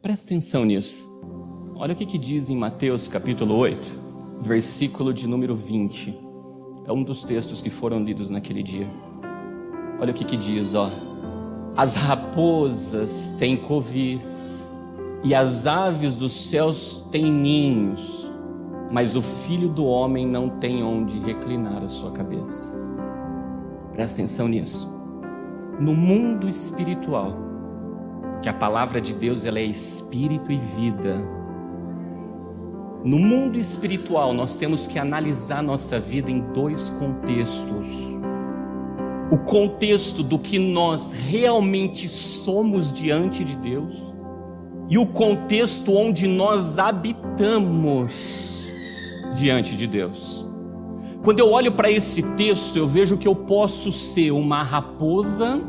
Presta atenção nisso. Olha o que diz em Mateus capítulo 8, versículo de número 20. É um dos textos que foram lidos naquele dia. Olha o que diz, ó. As raposas têm covis e as aves dos céus têm ninhos, mas o Filho do Homem não tem onde reclinar a sua cabeça. Presta atenção nisso. No mundo espiritual, que a palavra de Deus ela é espírito e vida. No mundo espiritual, nós temos que analisar nossa vida em dois contextos. O contexto do que nós realmente somos diante de Deus e o contexto onde nós habitamos diante de Deus. Quando eu olho para esse texto, eu vejo que eu posso ser uma raposa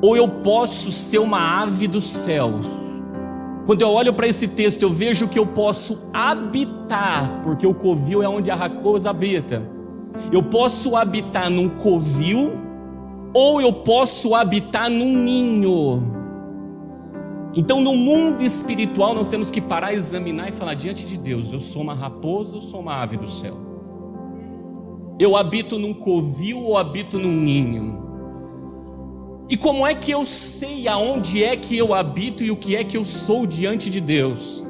ou eu posso ser uma ave dos céus. Quando eu olho para esse texto, eu vejo que eu posso habitar, porque o covil é onde a raposa habita. Eu posso habitar num covil ou eu posso habitar num ninho. Então, no mundo espiritual, nós temos que parar, examinar e falar diante de Deus: eu sou uma raposa ou sou uma ave do céu? Eu habito num covil ou habito num ninho? E como é que eu sei aonde é que eu habito e o que é que eu sou diante de Deus?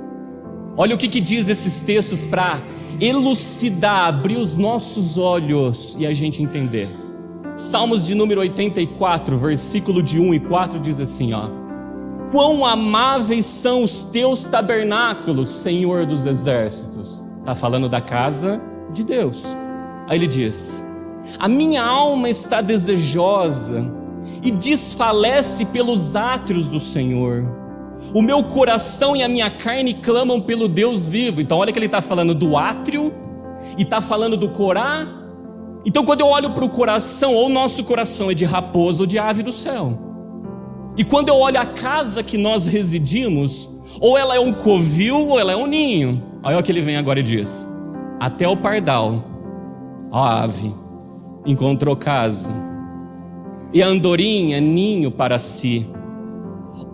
Olha o que diz esses textos para elucidar, abrir os nossos olhos e a gente entender. Salmos de número 84, versículo de 1 e 4 diz assim, ó: quão amáveis são os teus tabernáculos, Senhor dos exércitos. Está falando da casa de Deus. Aí ele diz: a minha alma está desejosa e desfalece pelos átrios do Senhor. O meu coração e a minha carne clamam pelo Deus vivo. Então olha que ele está falando do átrio e está falando do corá. Então quando eu olho para o coração, ou o nosso coração é de raposa ou de ave do céu. E quando eu olho a casa que nós residimos, ou ela é um covil ou ela é um ninho. Olha o que ele vem agora e diz: até o pardal, a ave, encontrou casa, e a andorinha ninho para si,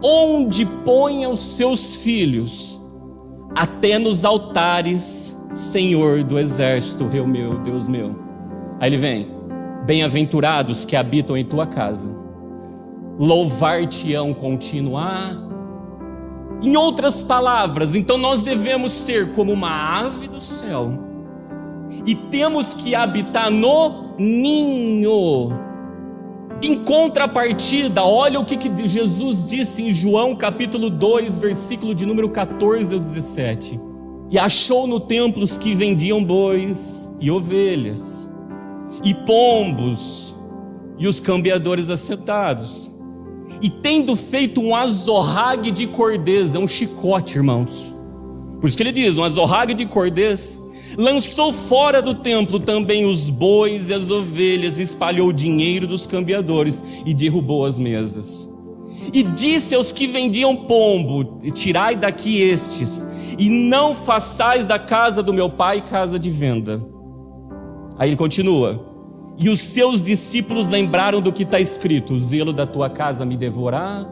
onde ponha os seus filhos, até nos altares, Senhor do exército, Rei meu, Deus meu. Aí ele vem: bem-aventurados que habitam em tua casa, louvar-te-ão continuar. Em outras palavras, então nós devemos ser como uma ave do céu, e temos que habitar no ninho. Em contrapartida, olha o que Jesus disse em João capítulo 2, versículo de número 14 ao 17. E achou no templo os que vendiam bois e ovelhas, e pombos, e os cambiadores assentados. E tendo feito um azorrague de cordês, é um chicote, irmãos. Por isso que ele diz, um azorrague de cordês, lançou fora do templo também os bois e as ovelhas, e espalhou o dinheiro dos cambiadores, e derrubou as mesas. E disse aos que vendiam pombo: tirai daqui estes, e não façais da casa do meu pai casa de venda. Aí ele continua: e os seus discípulos lembraram do que está escrito: o zelo da tua casa me devorar.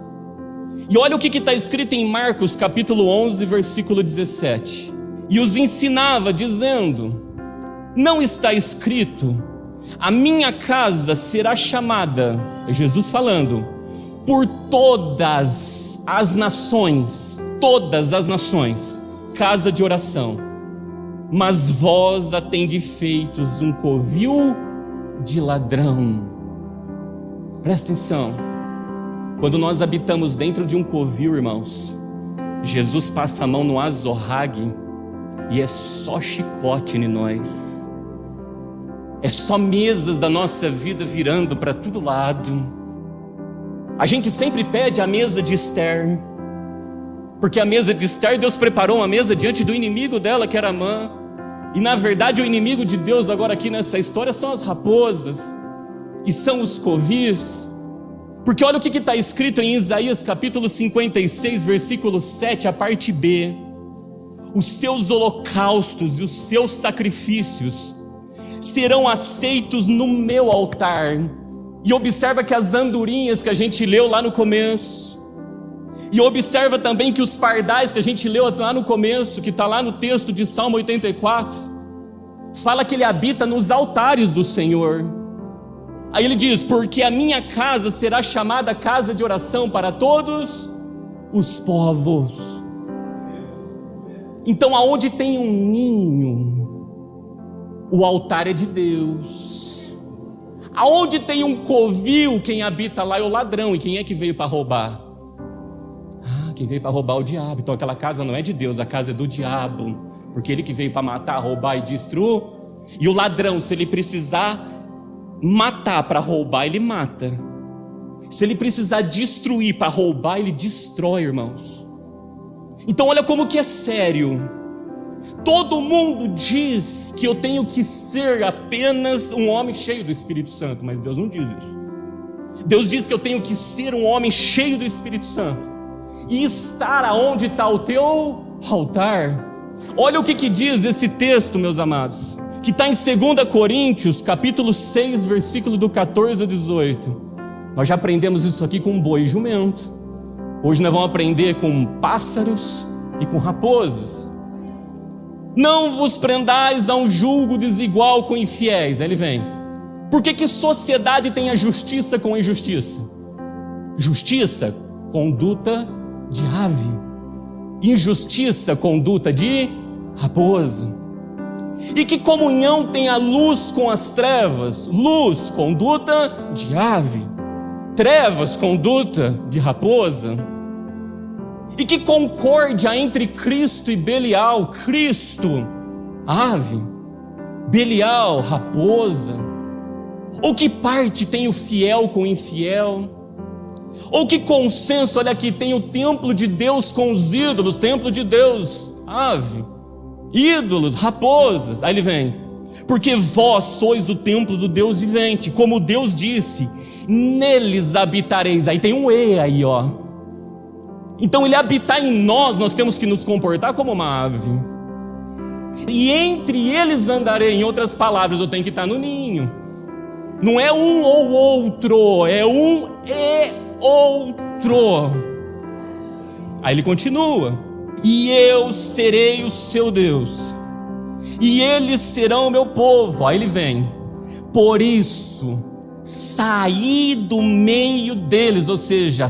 E olha o que está escrito em Marcos capítulo 11, versículo 17. E os ensinava dizendo: não está escrito, a minha casa será chamada, é Jesus falando, por todas as nações, casa de oração, mas vós a tendes feitos um covil de ladrão. Presta atenção, quando nós habitamos dentro de um covil, irmãos, Jesus passa a mão no azorrague e é só chicote em nós, é só mesas da nossa vida virando para todo lado. A gente sempre pede a mesa de Esther, porque a mesa de Esther, Deus preparou uma mesa diante do inimigo dela, que era Amã. E na verdade o inimigo de Deus agora aqui nessa história são as raposas e são os covis. Porque olha o que está escrito em Isaías capítulo 56, versículo 7, a parte B: os seus holocaustos e os seus sacrifícios serão aceitos no meu altar. E observa que as andorinhas que a gente leu lá no começo E observa também que os pardais que a gente leu lá no começo, que está lá no texto de Salmo 84, fala que ele habita nos altares do Senhor. Aí ele diz: porque a minha casa será chamada casa de oração para todos os povos. Então, aonde tem um ninho, o altar é de Deus. Aonde tem um covil, quem habita lá é o ladrão. E quem é que veio para roubar? Quem veio para roubar é o diabo. Então aquela casa não é de Deus, a casa é do diabo, porque ele que veio para matar, roubar e destruir. E o ladrão, se ele precisar matar para roubar, ele mata. Se ele precisar destruir para roubar, ele destrói, irmãos. Então olha como que é sério. Todo mundo diz que eu tenho que ser apenas um homem cheio do Espírito Santo, mas Deus não diz isso. Deus diz que eu tenho que ser um homem cheio do Espírito Santo e estar aonde está o teu altar. Olha o que diz esse texto, meus amados, que está em 2 Coríntios, capítulo 6, versículo do 14 a 18. Nós já aprendemos isso aqui com boi e jumento. Hoje nós vamos aprender com pássaros e com raposas. Não vos prendais a um julgo desigual com infiéis. Aí ele vem: por que sociedade tem a justiça com a injustiça? Justiça, conduta de ave. Injustiça, conduta de raposa. E que comunhão tem a luz com as trevas? Luz, conduta de ave. Trevas, conduta de raposa. E que concórdia entre Cristo e Belial? Cristo, ave. Belial, raposa. Ou que parte tem o fiel com o infiel? Ou que consenso, olha aqui, tem o templo de Deus com os ídolos? Templo de Deus, ave. Ídolos, raposas. Aí ele vem: porque vós sois o templo do Deus vivente, como Deus disse, neles habitareis. Aí tem um E aí, ó. Então ele habitar em nós, nós temos que nos comportar como uma ave. E entre eles andarei. Em outras palavras, eu tenho que estar no ninho. Não é um ou outro, é um e outro. Aí ele continua: e eu serei o seu Deus, e eles serão o meu povo. Aí ele vem: por isso, saí do meio deles, ou seja,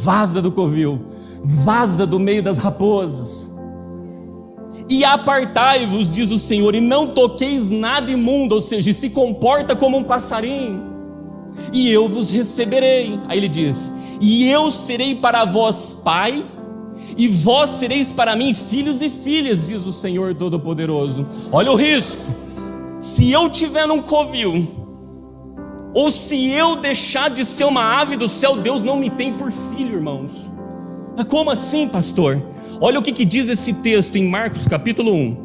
vaza do covil, vaza do meio das raposas, e apartai-vos, diz o Senhor, e não toqueis nada imundo, ou seja, se comporta como um passarinho, e eu vos receberei. Aí ele diz: e eu serei para vós pai, e vós sereis para mim filhos e filhas, diz o Senhor Todo-Poderoso. Olha o risco. Se eu tiver num covil, ou se eu deixar de ser uma ave do céu, Deus não me tem por filho, irmãos. Mas como assim, pastor? Olha o que diz esse texto em Marcos capítulo 1,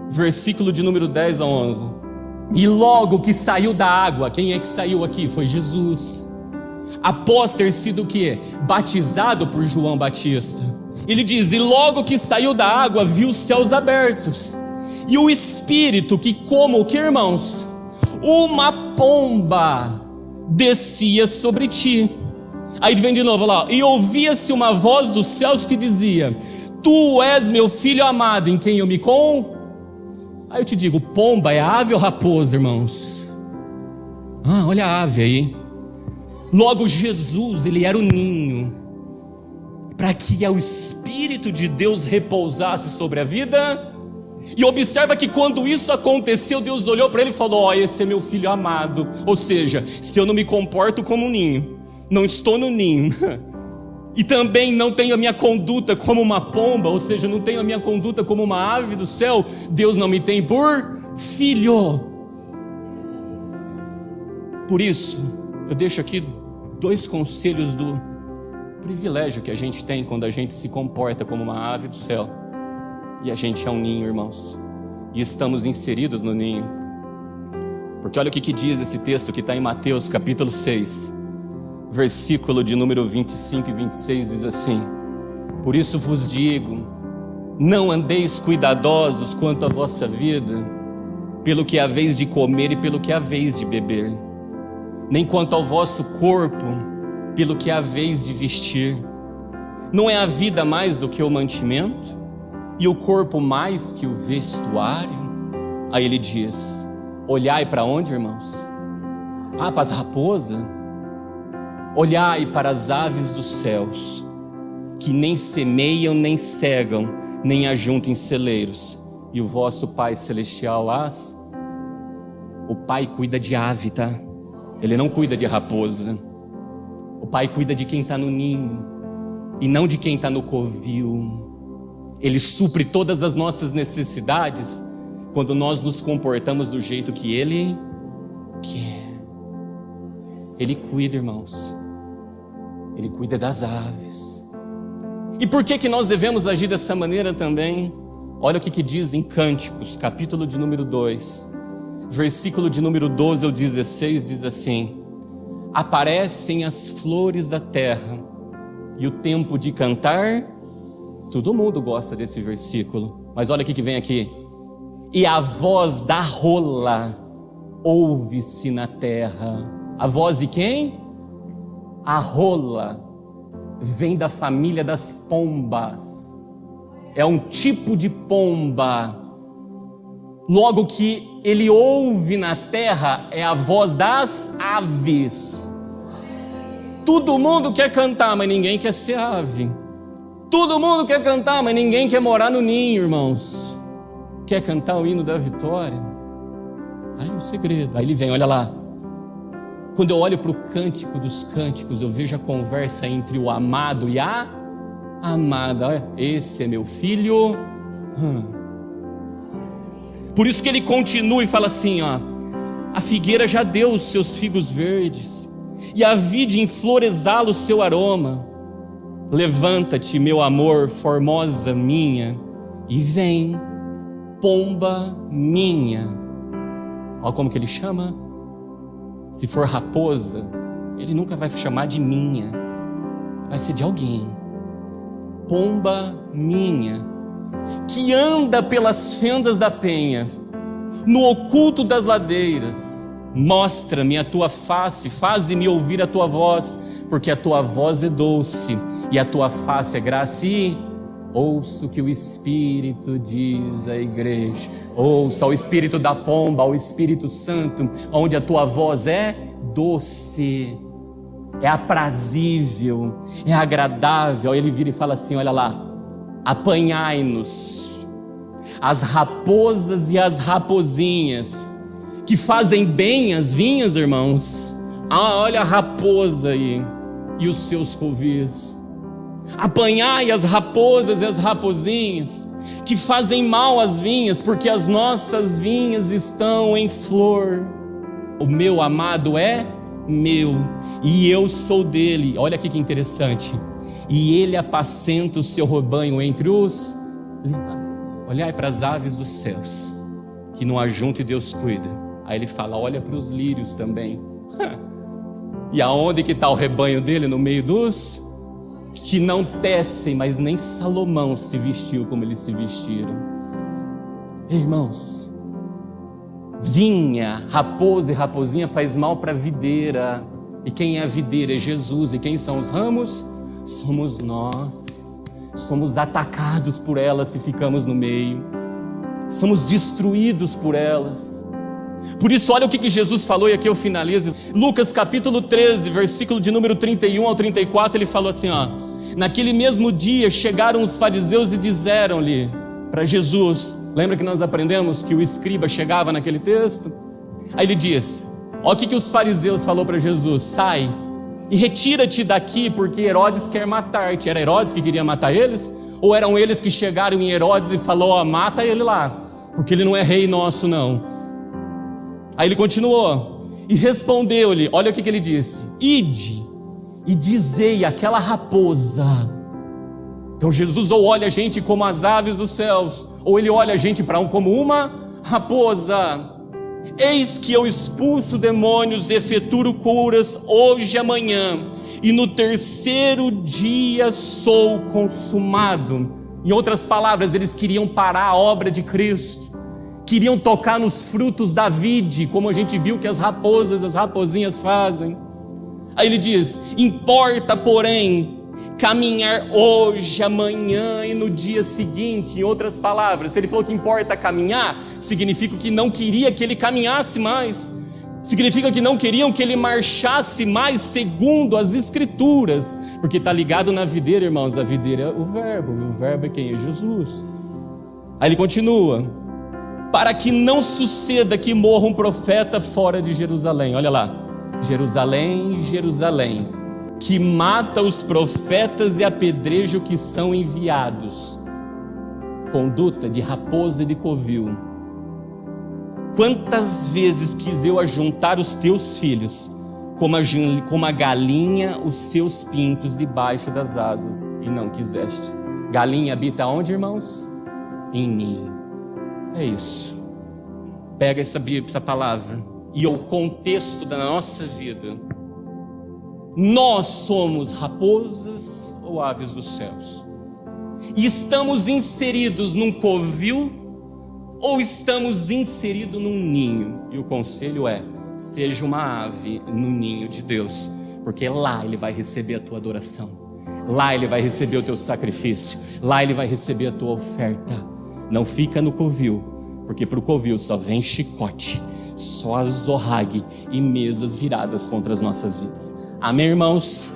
versículo de número 10 a 11. E logo que saiu da água, quem é que saiu aqui? Foi Jesus. Após ter sido o quê? Batizado por João Batista. Ele diz: e logo que saiu da água, viu os céus abertos, e o Espírito que, como o que, irmãos? Uma pomba descia sobre ti. Aí vem de novo lá: e ouvia-se uma voz dos céus que dizia: tu és meu filho amado, em quem eu me Aí eu te digo, pomba é ave ou raposa, irmãos? Olha a ave aí. Logo Jesus, ele era o ninho, para que o Espírito de Deus repousasse sobre a vida. E observa que quando isso aconteceu, Deus olhou para ele e falou: esse é meu filho amado. Ou seja, se eu não me comporto como um ninho, não estou no ninho, e também não tenho a minha conduta como uma pomba, ou seja, não tenho a minha conduta como uma ave do céu, Deus não me tem por filho. Por isso, eu deixo aqui 2 conselhos do privilégio que a gente tem quando a gente se comporta como uma ave do céu, e a gente é um ninho, irmãos, e estamos inseridos no ninho. Porque olha o que diz esse texto que está em Mateus capítulo 6, versículo de número 25 e 26, diz assim: por isso vos digo, não andeis cuidadosos quanto à vossa vida, pelo que haveis de comer e pelo que haveis de beber, nem quanto ao vosso corpo, pelo que haveis de vestir. Não é a vida mais do que o mantimento? E o corpo mais que o vestuário? Aí ele diz, olhai para onde, irmãos? Para as raposas? Olhai para as aves dos céus, que nem semeiam, nem cegam, nem ajuntam em celeiros, e o vosso Pai Celestial O Pai cuida de ave, tá? Ele não cuida de raposa. O Pai cuida de quem está no ninho, e não de quem está no covil. Ele supre todas as nossas necessidades, quando nós nos comportamos do jeito que Ele quer. Ele cuida, irmãos. Ele cuida das aves. E por que nós devemos agir dessa maneira também? Olha o que diz em Cânticos, capítulo de número 2, versículo de número 12 ao 16, diz assim: aparecem as flores da terra, e o tempo de cantar. Todo mundo gosta desse versículo, mas olha o que vem aqui: e a voz da rola ouve-se na terra. A voz de quem? A rola vem da família das pombas. É um tipo de pomba. Logo que ele ouve na terra é a voz das aves. Todo mundo quer cantar, mas ninguém quer ser ave. Todo mundo quer cantar, mas ninguém quer morar no ninho, irmãos. Quer cantar o hino da vitória? Aí é o segredo. Aí ele vem, olha lá. Quando eu olho para o Cântico dos Cânticos, eu vejo a conversa entre o amado e a amada. Olha, esse é meu filho. Por isso que ele continua e fala assim, ó: a figueira já deu os seus figos verdes, e a vide em flor exala o seu aroma. Levanta-te, meu amor, formosa minha, e vem, pomba minha. Olha como que ele chama. Se for raposa, ele nunca vai chamar de minha, vai ser de alguém. Pomba minha, que anda pelas fendas da penha, no oculto das ladeiras, mostra-me a tua face, faze-me ouvir a tua voz, porque a tua voz é doce, e a tua face é graça. E ouça o que o Espírito diz à igreja. Ouça ao Espírito da pomba, ao Espírito Santo, onde a tua voz é doce, é aprazível, é agradável. Aí ele vira e fala assim, olha lá: apanhai-nos, as raposas e as rapozinhas, que fazem bem as vinhas, irmãos. Olha a raposa aí e os seus covis. Apanhai as raposas e as rapozinhas, que fazem mal às vinhas, porque as nossas vinhas estão em flor. O meu amado é meu, e eu sou dele. Olha aqui que interessante. E ele apacenta o seu rebanho entre os... Olhai para as aves dos céus, que não ajuntam e Deus cuida. Aí ele fala, olha para os lírios também. E aonde que está o rebanho dele? No meio dos... que não tecem, mas nem Salomão se vestiu como eles se vestiram. Irmãos, vinha, raposa e raposinha faz mal para a videira. E quem é a videira? É Jesus. E quem são os ramos? Somos nós. Somos atacados por elas se ficamos no meio. Somos destruídos por elas. Por isso, olha o que Jesus falou, e aqui eu finalizo. Lucas capítulo 13, versículo de número 31 ao 34, ele falou assim, ó: naquele mesmo dia chegaram os fariseus e disseram-lhe para Jesus. Lembra que nós aprendemos que o escriba chegava naquele texto? Aí ele diz, olha o que os fariseus falou para Jesus: sai e retira-te daqui, porque Herodes quer matar-te. Era Herodes que queria matar eles? Ou eram eles que chegaram em Herodes e falou, ó, mata ele lá, porque ele não é rei nosso não. Aí ele continuou e respondeu-lhe, olha o que ele disse: ide e dizei àquela raposa. Então Jesus ou olha a gente como as aves dos céus, ou ele olha a gente como uma raposa: eis que eu expulso demônios e efetuo curas hoje e amanhã, e no terceiro dia sou consumado. Em outras palavras, eles queriam parar a obra de Cristo, queriam tocar nos frutos da vide, como a gente viu que as raposas, as rapozinhas fazem. Aí ele diz, importa porém Caminhar hoje, amanhã e no dia seguinte. Em outras palavras, se ele falou que importa caminhar, significa que não queria que ele caminhasse mais. Significa que não queriam que ele marchasse mais segundo as Escrituras. Porque está ligado na videira, irmãos. A videira é o verbo. E o verbo é quem? É Jesus. Aí ele continua. Para que não suceda que morra um profeta fora de Jerusalém. Olha lá. Jerusalém, Jerusalém, que mata os profetas e apedreja os que são enviados. Conduta de raposa e de covil. Quantas vezes quis eu ajuntar os teus filhos, como a galinha os seus pintos debaixo das asas, e não quisestes. Galinha habita onde, irmãos? Em ninho. É isso. Pega essa palavra e o contexto da nossa vida. Nós somos raposas ou aves dos céus? E estamos inseridos num covil ou estamos inseridos num ninho? E o conselho é: seja uma ave no ninho de Deus, porque lá Ele vai receber a tua adoração, lá Ele vai receber o teu sacrifício, lá Ele vai receber a tua oferta. Não fica no covil, porque para o covil só vem chicote, só azorrague e mesas viradas contra as nossas vidas. Amém, irmãos?